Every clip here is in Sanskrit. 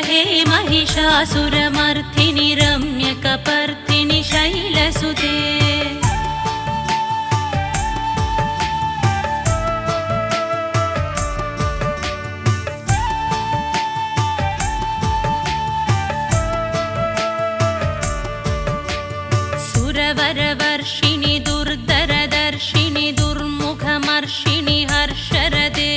हे महिषासुरमर्दिनि रम्यकपर्दिनि शैलसुते। सुरवरवर्षिणि दुर्धरदर्शिनि दुर्मुखमर्षिणि हर्षरदे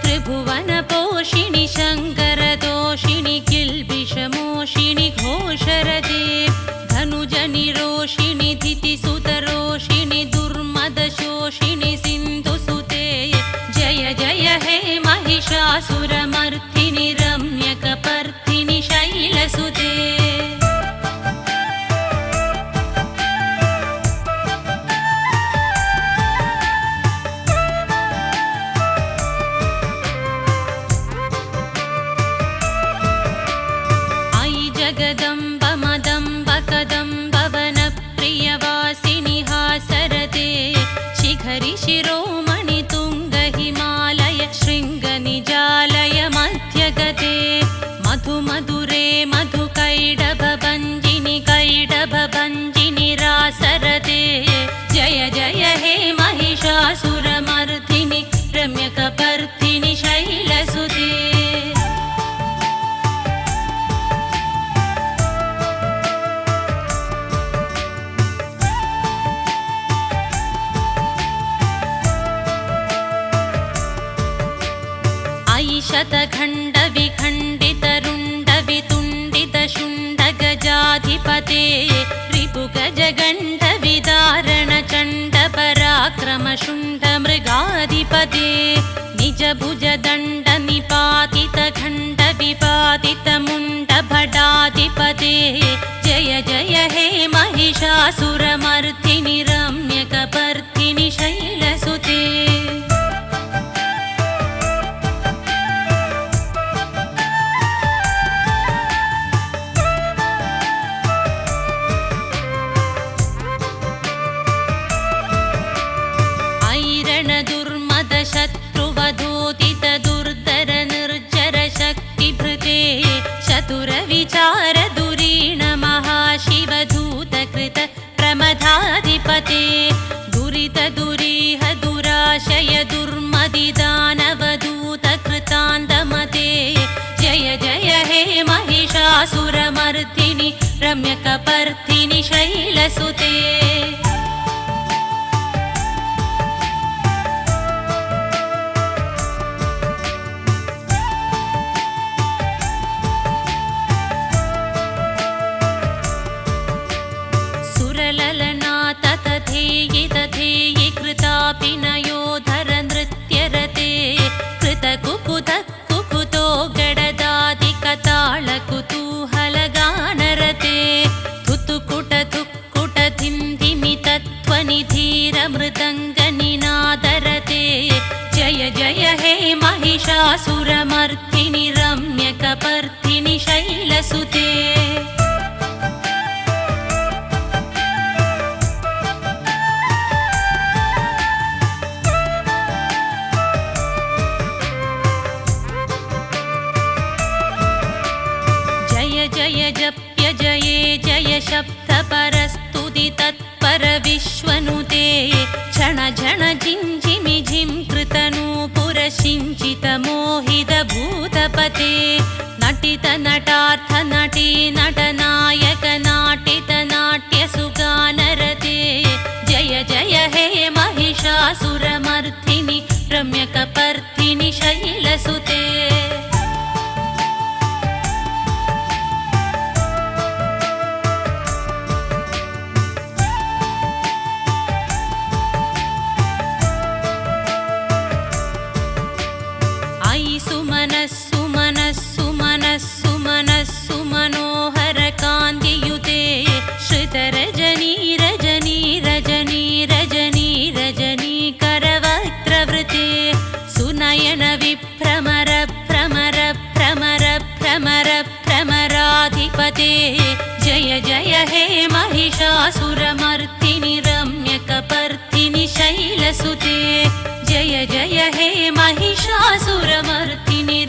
त्रिभुवनपोषिणि शङ्करदोषिणि किल्बिषमोषिणि घोषरदे धनुजनिरोषिणि धितिसुतरोषिणि दुर्मदशोषिणि सिन्धुसुते। जय जय हे महिषासुरमर्दिनि रम्यकपर्दिनि शैलसुते। जगदम्ब मदम्ब कदम्ब वनप्रियवासिनि हासरते शिखरि शिरोमणि तुङ्ग हिमालय शृङ्गनिजालय मध्यगते मधु मधुरे मधुकैडभभञ्जिनि कैडभभञ्जिनि रासरते। जय जय हे महिषासुरमर्दिनि रम्यकपर्दिनि शैलसुते। शतखण्डविखण्डितरुण्डवितुण्डितशुण्डगजाधिपते रिपुगजगण्डविदारणचण्डपराक्रमशुण्डमृगाधिपते निजभुजदण्डनिपातितखण्डविपातितमुण्डभटाधिपते। जय जय हे महिषासुरमर्दिनि रम्यकपर्दिनि शैलसुते। शत्रुवधोदित दुर्धर निर्जर शक्तिभृते चतुरविचार दुरीण महाशिवधूतकृत प्रमथाधिपते दुरित दुरीह दुराशय दुर्मदिदानवधूतकृतान्दमते। जय जय हे महिषासुरमर्दिनि रम्यकपर्दिनि शैलसुते। तथेयि कृतापि नयोधर नृत्यरते कृतकुकुत कुकुतो गडदादिकताळकुतूहलगानरते थुतुकुट थुक्कुट धिंधिमि तत्त्वनिधीरमृदङ्गनिनादरते। जय जय हे महिषासुरमर्दिनि रम्यकपर्दिनि शैलसुते। जय जप्य जये जय शब्दपरस्तुति तत्पर विश्वनुते क्षण झण झिञ्झिमि झिं कृतनूपुर सिञ्चित मोहित भूतपते नटित नटार्थ नटी नटनायक नाटित नाट्य सुगानरते। जय जय हे महिषासुरमर्दिनि रम्यकपर्दिनि शैलसुते। सुमनस्सु मनस्सु मनस्सु मनस्सु मनोहर कान्तियुते श्रितरजनी रजनी रजनी रजनी रजनी करवक्त्रवृते सुनयन विभ्रमर भ्रमर भ्रमर भ्रमर भ्रमराधिपते। जय जय हे महिषासुरमर्दिनि रम्यकपर्दिनि शैलसुते। जय जय हे महिषासुरमर्दिनि